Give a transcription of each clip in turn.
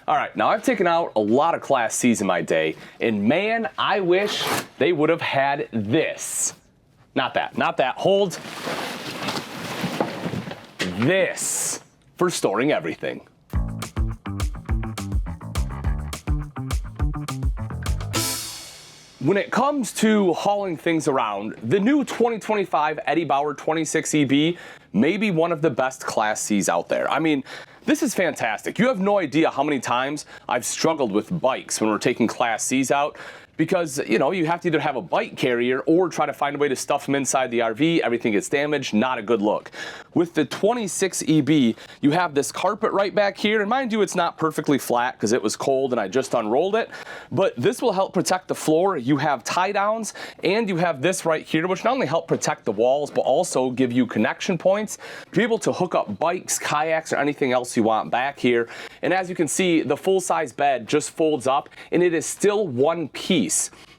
All right, now I've taken out a lot of Class C's in my day, and man, I wish they would have had this. Not that, hold. This for storing everything. When it comes to hauling things around, the new 2025 Eddie Bauer 26EB may be one of the best Class C's out there. I mean, this is fantastic. You have no idea how many times I've struggled with bikes when we're taking Class C's out, because, you know, you have to either have a bike carrier or try to find a way to stuff them inside the RV. Everything gets damaged, not a good look. With the 26EB, you have this carpet right back here, and mind you, it's not perfectly flat because it was cold and I just unrolled it, but this will help protect the floor. You have tie downs, and you have this right here, which not only help protect the walls, but also give you connection points to be able to hook up bikes, kayaks, or anything else you want back here. And as you can see, the full-size bed just folds up, and it is still one piece.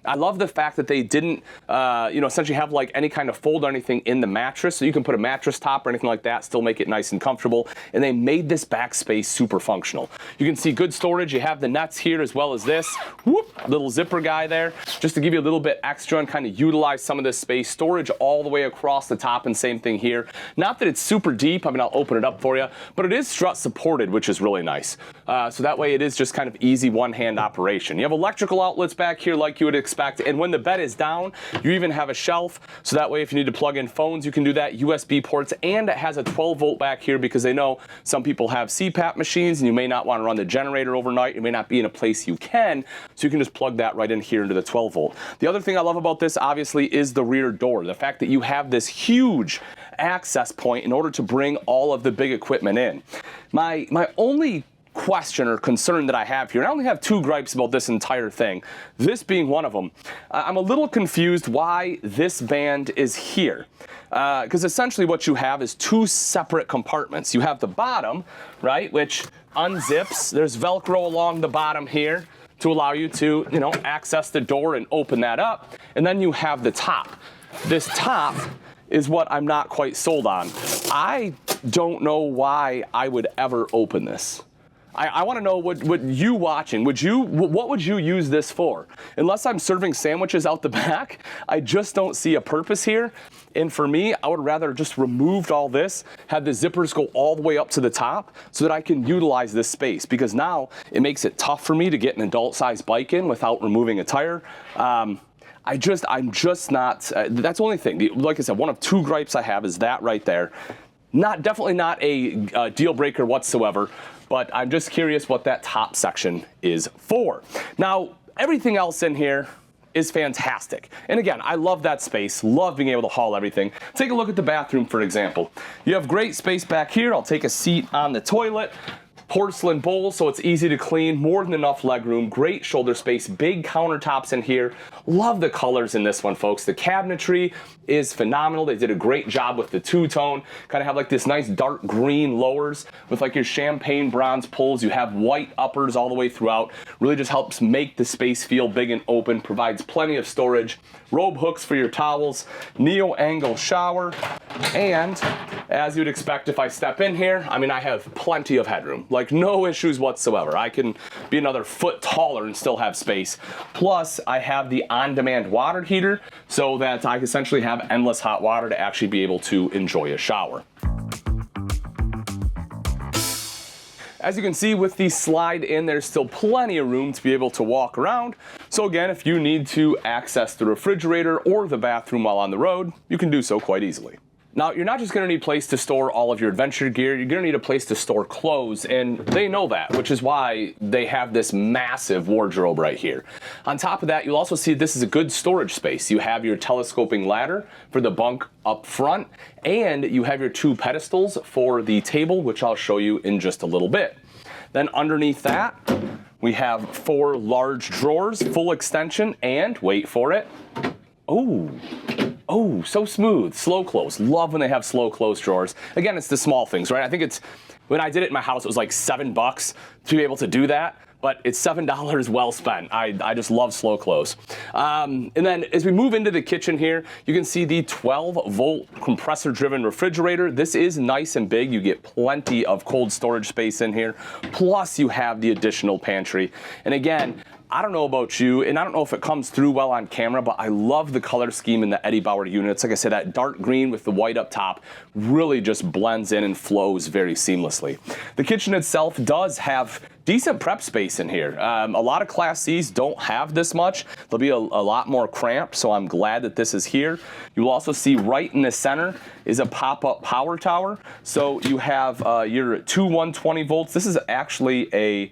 I love the fact that they didn't, essentially have like any kind of fold or anything in the mattress, so you can put a mattress top or anything like that, still make it nice and comfortable. And they made this back space super functional. You can see good storage. You have the nuts here as well as this. Whoop, little zipper guy there, just to give you a little bit extra and kind of utilize some of this space. Storage all the way across the top, and same thing here. Not that it's super deep. I mean, I'll open it up for you, but it is strut supported, which is really nice. So that way it is just kind of easy one-hand operation. You have electrical outlets back here like you would expect. And when the bed is down, you even have a shelf, so that way if you need to plug in phones, you can do that, USB ports, and it has a 12 volt back here because they know some people have CPAP machines and you may not want to run the generator overnight. You may not be in a place you can, so you can just plug that right in here into the 12 volt. The other thing I love about this, obviously, is the rear door. The fact that you have this huge access point in order to bring all of the big equipment in. My only question or concern that I have here, and I only have two gripes about this entire thing, this being one of them. I'm a little confused why this band is here, because essentially what you have is two separate compartments. You have the bottom, right, which unzips. There's Velcro along the bottom here to allow you to, access the door and open that up, and then you have the top. This top is what I'm not quite sold on. I don't know why I would ever open this. I want to know what you watching, what would you use this for? Unless I'm serving sandwiches out the back, I just don't see a purpose here. And for me, I would rather just removed all this, had the zippers go all the way up to the top so that I can utilize this space, because now it makes it tough for me to get an adult-sized bike in without removing a tire. I'm just not, that's the only thing. Like I said, one of two gripes I have is that right there. Definitely not a deal breaker whatsoever, but I'm just curious what that top section is for. Now, everything else in here is fantastic. And again, I love that space, love being able to haul everything. Take a look at the bathroom, for example. You have great space back here. I'll take a seat on the toilet. Porcelain bowl, so it's easy to clean, more than enough leg room, great shoulder space, big countertops in here. Love the colors in this one, folks. The cabinetry is phenomenal. They did a great job with the two-tone. Kind of have like this nice dark green lowers with like your champagne bronze pulls. You have white uppers all the way throughout. Really just helps make the space feel big and open, provides plenty of storage. Robe hooks for your towels, neo-angle shower, and as you'd expect if I step in here, I mean, I have plenty of headroom. Like no issues whatsoever. I can be another foot taller and still have space. Plus, I have the on-demand water heater so that I essentially have endless hot water to actually be able to enjoy a shower. As you can see with the slide in, there's still plenty of room to be able to walk around. So again, if you need to access the refrigerator or the bathroom while on the road, you can do so quite easily. Now, you're not just going to need a place to store all of your adventure gear, you're going to need a place to store clothes, and they know that, which is why they have this massive wardrobe right here. On top of that, you'll also see this is a good storage space. You have your telescoping ladder for the bunk up front, and you have your two pedestals for the table, which I'll show you in just a little bit. Then underneath that, we have 4 large drawers, full extension, and wait for it. Oh, so smooth. Slow close. Love when they have slow close drawers. Again, it's the small things, right? I think when I did it in my house, it was like $7 to be able to do that. But it's $7 well spent. I just love slow close. And then as we move into the kitchen here, you can see the 12-volt compressor-driven refrigerator. This is nice and big. You get plenty of cold storage space in here. Plus, you have the additional pantry. And again, I don't know about you, and I don't know if it comes through well on camera, but I love the color scheme in the Eddie Bauer units. Like I said, that dark green with the white up top really just blends in and flows very seamlessly. The kitchen itself does have decent prep space in here. A lot of Class Cs don't have this much. They'll be a lot more cramped, so I'm glad that this is here. You'll also see right in the center is a pop-up power tower. So you have your two 120 volts. This is actually a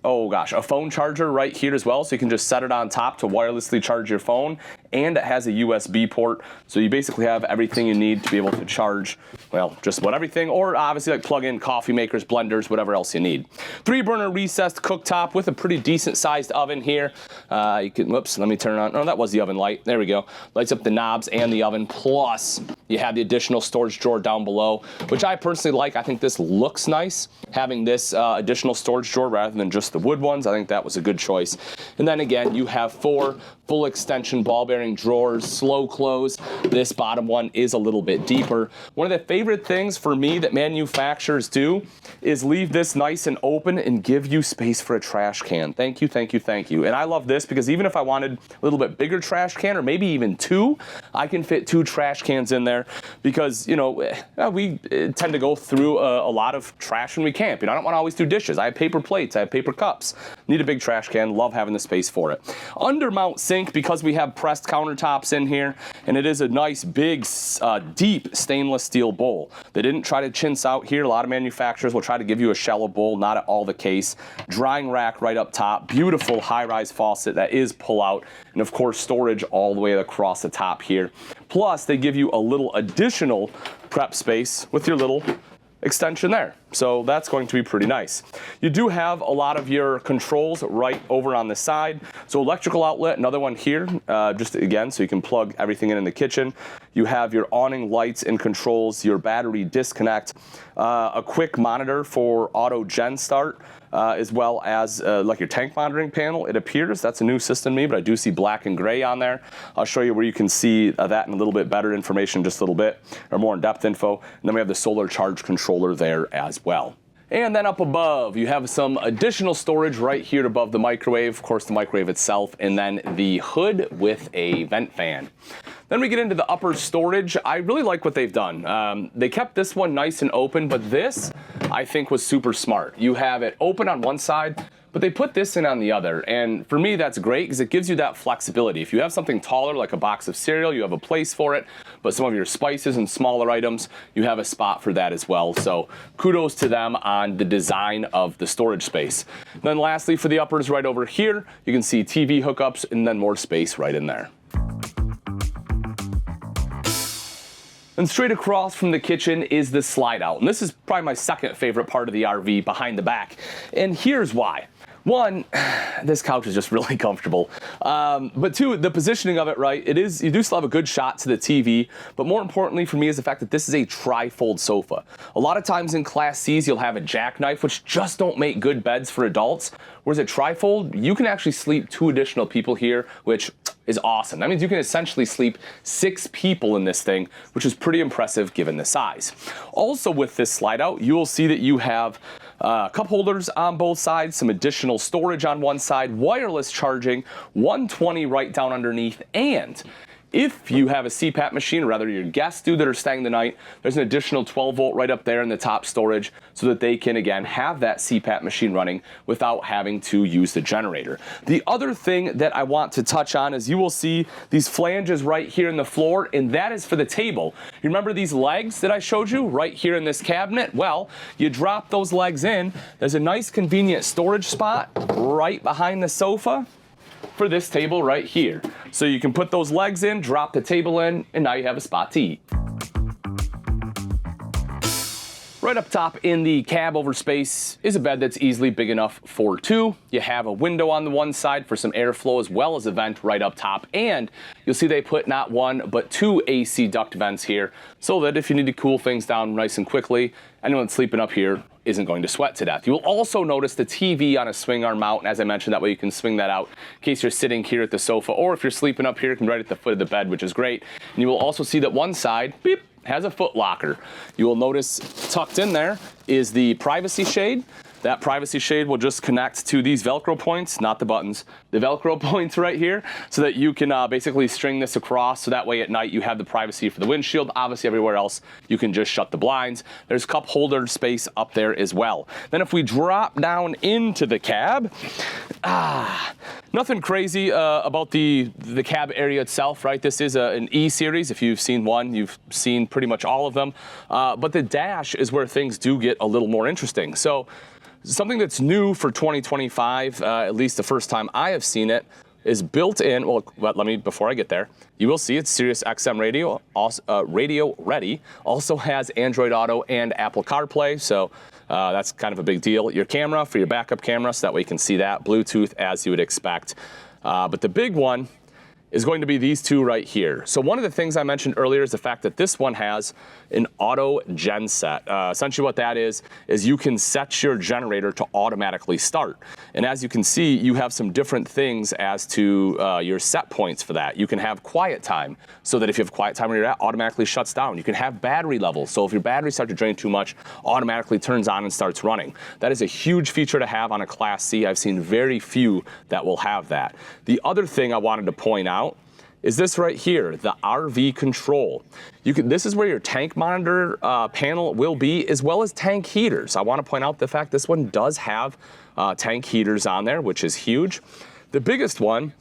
a phone charger right here as well, so you can just set it on top to wirelessly charge your phone, and it has a USB port, so you basically have everything you need to be able to charge, well, just about everything, or obviously like plug in coffee makers, blenders, whatever else you need. 3-burner recessed cooktop with a pretty decent sized oven here. You can, whoops, let me turn on, oh, that was the oven light, there we go. Lights up the knobs and the oven, plus you have the additional storage drawer down below, which I personally like. I think this looks nice, having this additional storage drawer rather than just the wood ones. I think that was a good choice. And then again, you have 4 full extension ball bearing drawers, slow close. This bottom one is a little bit deeper. One of the favorite things for me that manufacturers do is leave this nice and open and give you space for a trash can. Thank you, thank you, thank you. And I love this because even if I wanted a little bit bigger trash can, or maybe even 2, I can fit 2 trash cans in there because, you know, we tend to go through a lot of trash when we camp. You know, I don't want to always do dishes. I have paper plates, I have paper cups. Need a big trash can, love having the space for it. Undermount sink, because we have pressed countertops in here, and it is a nice big deep stainless steel bowl. They didn't try to chintz out here. A lot of manufacturers will try to give you a shallow bowl, not at all the case. Drying rack right up top, beautiful high-rise faucet that is pull out, and of course storage all the way across the top here. Plus they give you a little additional prep space with your little extension there. So that's going to be pretty nice. You do have a lot of your controls right over on the side. So electrical outlet, another one here, just again, so you can plug everything in the kitchen. You have your awning lights and controls, your battery disconnect, a quick monitor for auto gen start, as well as like your tank monitoring panel. It appears that's a new system to me, but I do see black and gray on there. I'll show you where you can see that in a little bit better information in just a little bit, or more in-depth info. And then we have the solar charge controller there as well. And then up above, you have some additional storage right here above the microwave, of course the microwave itself, and then the hood with a vent fan. Then we get into the upper storage. I really like what they've done. They kept this one nice and open, but this I think was super smart. You have it open on one side, but they put this in on the other, and for me that's great because it gives you that flexibility. If you have something taller like a box of cereal, you have a place for it, but some of your spices and smaller items, you have a spot for that as well. So kudos to them on the design of the storage space. Then lastly, for the uppers right over here, you can see TV hookups and then more space right in there. And straight across from the kitchen is the slide out. And this is probably my second favorite part of the RV, behind the back. And here's why. One, this couch is just really comfortable. But 2, the positioning of it, right? You do still have a good shot to the TV, but more importantly for me is the fact that this is a tri-fold sofa. A lot of times in Class Cs, you'll have a jackknife, which just don't make good beds for adults. Whereas a tri-fold, you can actually sleep 2 additional people here, which is awesome. That means you can essentially sleep 6 people in this thing, which is pretty impressive given the size. Also with this slide out, you will see that you have cup holders on both sides, some additional storage on one side, wireless charging, 120 right down underneath, and if you have a CPAP machine, or rather your guests do that are staying the night, there's an additional 12 volt right up there in the top storage so that they can, again, have that CPAP machine running without having to use the generator. The other thing that I want to touch on is you will see these flanges right here in the floor, and that is for the table. You remember these legs that I showed you right here in this cabinet? Well, you drop those legs in. There's a nice convenient storage spot right behind the sofa for this table right here. So you can put those legs in, drop the table in, and now you have a spot to eat. Right Right up top in the cab over space is a bed that's easily big enough for two. You have a window on the one side for some airflow as well as a vent right up top. And you'll see they put not one, but two AC duct vents here so that if you need to cool things down nice and quickly, anyone sleeping up here isn't going to sweat to death. You will also notice the TV on a swing arm mount. And as I mentioned, that way you can swing that out in case you're sitting here at the sofa, or if you're sleeping up here, it can be right at the foot of the bed, which is great. And you will also see that one side, beep, has a foot locker. You will notice tucked in there is the privacy shade. That privacy shade will just connect to these Velcro points, not the buttons, the Velcro points right here, so that you can basically string this across, so that way at night you have the privacy for the windshield. Obviously everywhere else you can just shut the blinds. There's cup holder space up there as well. Then if we drop down into the cab, nothing crazy about the cab area itself, right? This is an E-Series. If you've seen one, you've seen pretty much all of them. But the dash is where things do get a little more interesting. So something that's new for 2025, at least the first time I have seen it, is built in. Well, let me, before I get there, you will see it's Sirius XM radio, also, radio ready. Also has Android Auto and Apple CarPlay, so that's kind of a big deal. Your camera for your backup camera, so that way you can see that. Bluetooth, as you would expect. But the big one is going to be these two right here. So one of the things I mentioned earlier is the fact that this one has an auto gen set. Essentially what that is you can set your generator to automatically start. And as you can see, you have some different things as to your set points for that. You can have quiet time, so that if you have quiet time where you're at, automatically shuts down. You can have battery levels, so if your batteries start to drain too much, automatically turns on and starts running. That is a huge feature to have on a Class C. I've seen very few that will have that. The other thing I wanted to point out is this right here, the RV control. This is where your tank monitor panel will be, as well as tank heaters. I want to point out the fact this one does have tank heaters on there, which is huge. The biggest one,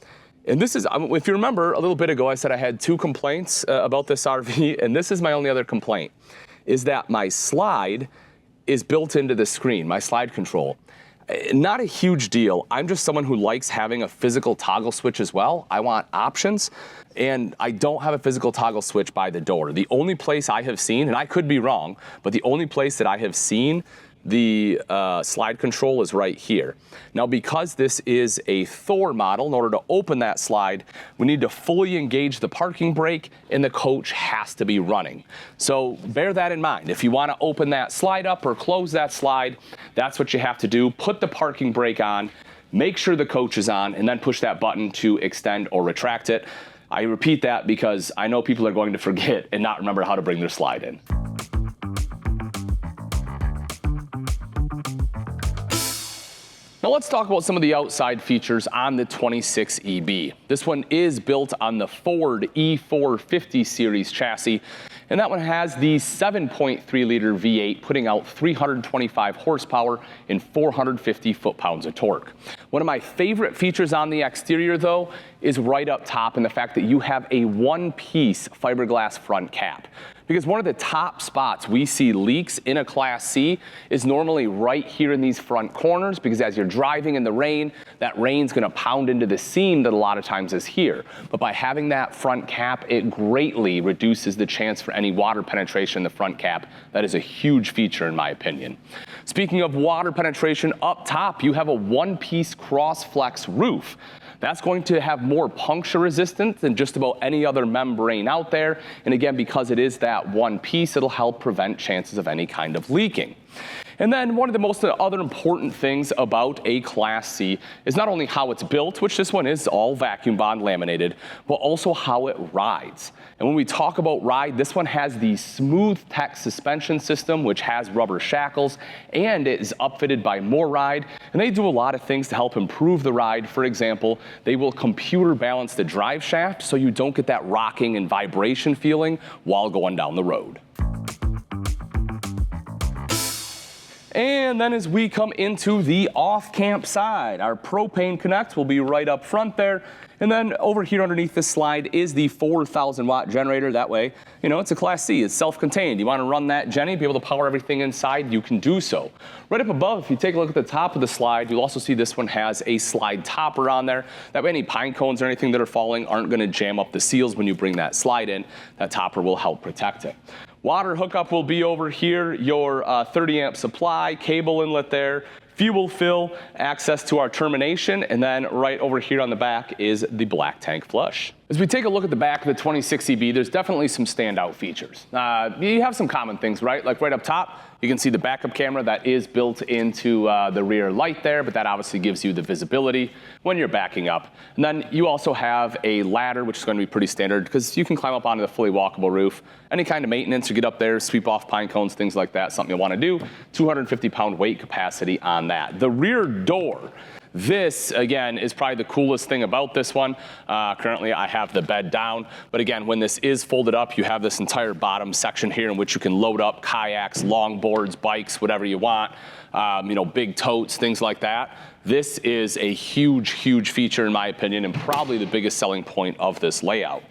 and this is, if you remember a little bit ago, I said I had two complaints about this RV, and this is my only other complaint, is that my slide is built into the screen, my slide control. Not a huge deal. I'm just someone who likes having a physical toggle switch as well. I want options, and I don't have a physical toggle switch by the door. The only place I have seen, and I could be wrong, but the only place that I have seen the slide control is right here. Now, because this is a Thor model, in order to open that slide, we need to fully engage the parking brake, and the coach has to be running. So bear that in mind. If you want to open that slide up or close that slide, that's what you have to do. Put the parking brake on, make sure the coach is on, and then push that button to extend or retract it. I repeat that because I know people are going to forget and not remember how to bring their slide in. Now let's talk about some of the outside features on the 26EB. This one is built on the Ford E450 series chassis, and that one has the 7.3 liter V8 putting out 325 horsepower and 450 foot-pounds of torque. One of my favorite features on the exterior though is right up top, and the fact that you have a one-piece fiberglass front cap. Because one of the top spots we see leaks in a Class C is normally right here in these front corners, because as you're driving in the rain, that rain's gonna pound into the seam that a lot of times is here. But by having that front cap, it greatly reduces the chance for any water penetration in the front cap. That is a huge feature in my opinion. Speaking of water penetration, up top you have a one-piece cross-flex roof. That's going to have more puncture resistance than just about any other membrane out there. And again, because it is that one piece, it'll help prevent chances of any kind of leaking. And then one of the most other important things about a Class C is not only how it's built, which this one is all vacuum bond laminated, but also how it rides. And when we talk about ride, this one has the Smooth Tech suspension system, which has rubber shackles, and it is upfitted by MoRide. And they do a lot of things to help improve the ride. For example, they will computer balance the drive shaft so you don't get that rocking and vibration feeling while going down the road. And then as we come into the off-camp side, our propane connect will be right up front there. And then over here underneath this slide is the 4,000 watt generator. That way, you know, it's a Class C, it's self-contained. You want to run that Jenny, be able to power everything inside, you can do so. Right up above, if you take a look at the top of the slide, you'll also see this one has a slide topper on there. That way any pine cones or anything that are falling aren't going to jam up the seals when you bring that slide in. That topper will help protect it. Water hookup will be over here, your 30 amp supply, cable inlet there, fuel fill, access to our termination, and then right over here on the back is the black tank flush. As we take a look at the back of the 26EB, there's definitely some standout features. You have some common things, right? Like right up top, you can see the backup camera that is built into the rear light there, but that obviously gives you the visibility when you're backing up. And then you also have a ladder, which is going to be pretty standard because you can climb up onto the fully walkable roof. Any kind of maintenance, you get up there, sweep off pine cones, things like that, something you want to do. 250-pound weight capacity on that. The rear door. This, again, is probably the coolest thing about this one. Currently, I have the bed down, but again, when this is folded up, you have this entire bottom section here in which you can load up kayaks, longboards, bikes, whatever you want, big totes, things like that. This is a huge, huge feature in my opinion, and probably the biggest selling point of this layout.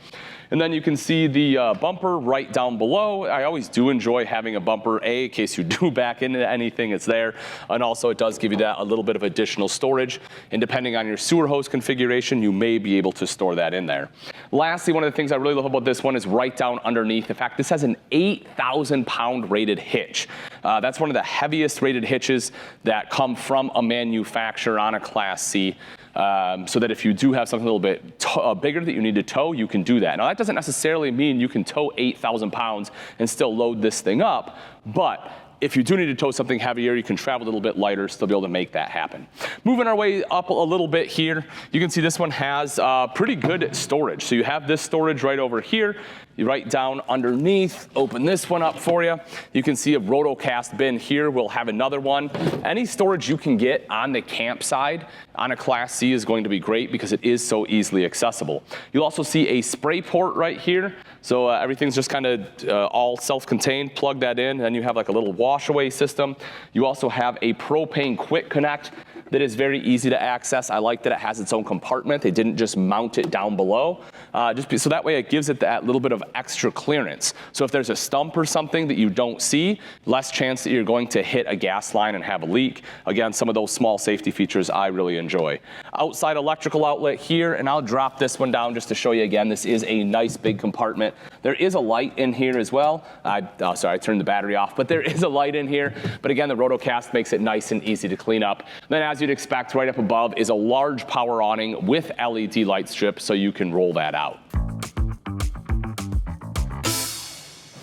And then you can see the bumper right down below. I always do enjoy having a bumper, in case you do back into anything, it's there. And also it does give you that a little bit of additional storage. And depending on your sewer hose configuration, you may be able to store that in there. Lastly, one of the things I really love about this one is right down underneath. In fact, this has an 8,000-pound rated hitch. That's one of the heaviest rated hitches that come from a manufacturer on a Class C. So that if you do have something a little bit bigger that you need to tow, you can do that. Now, that doesn't necessarily mean you can tow 8,000 pounds and still load this thing up, but if you do need to tow something heavier, you can travel a little bit lighter, still be able to make that happen. Moving our way up a little bit here, you can see this one has pretty good storage. So you have this storage right over here. You right down underneath, open this one up for you. You can see a rotocast bin here. We'll have another one. Any storage you can get on the camp side on a Class C is going to be great because it is so easily accessible. You'll also see a spray port right here. So everything's just kind of all self-contained. Plug that in, and then you have like a little wash-away system. You also have a propane quick connect that is very easy to access. I like that it has its own compartment. They didn't just mount it down below. So that way it gives it that little bit of extra clearance. So if there's a stump or something that you don't see, less chance that you're going to hit a gas line and have a leak. Again, some of those small safety features I really enjoy. Outside electrical outlet here, and I'll drop this one down just to show you again. This is a nice big compartment. There is a light in here as well. Sorry, I turned the battery off, but there is a light in here. But again, the rotocast makes it nice and easy to clean up. Then as you'd expect, right up above is a large power awning with LED light strip, so you can roll that out.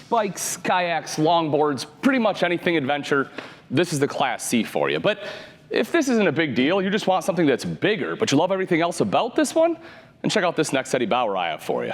Bikes, kayaks, longboards, pretty much anything adventure, this is the Class C for you. But if this isn't a big deal, you just want something that's bigger, but you love everything else about this one, then check out this next Eddie Bauer I have for you.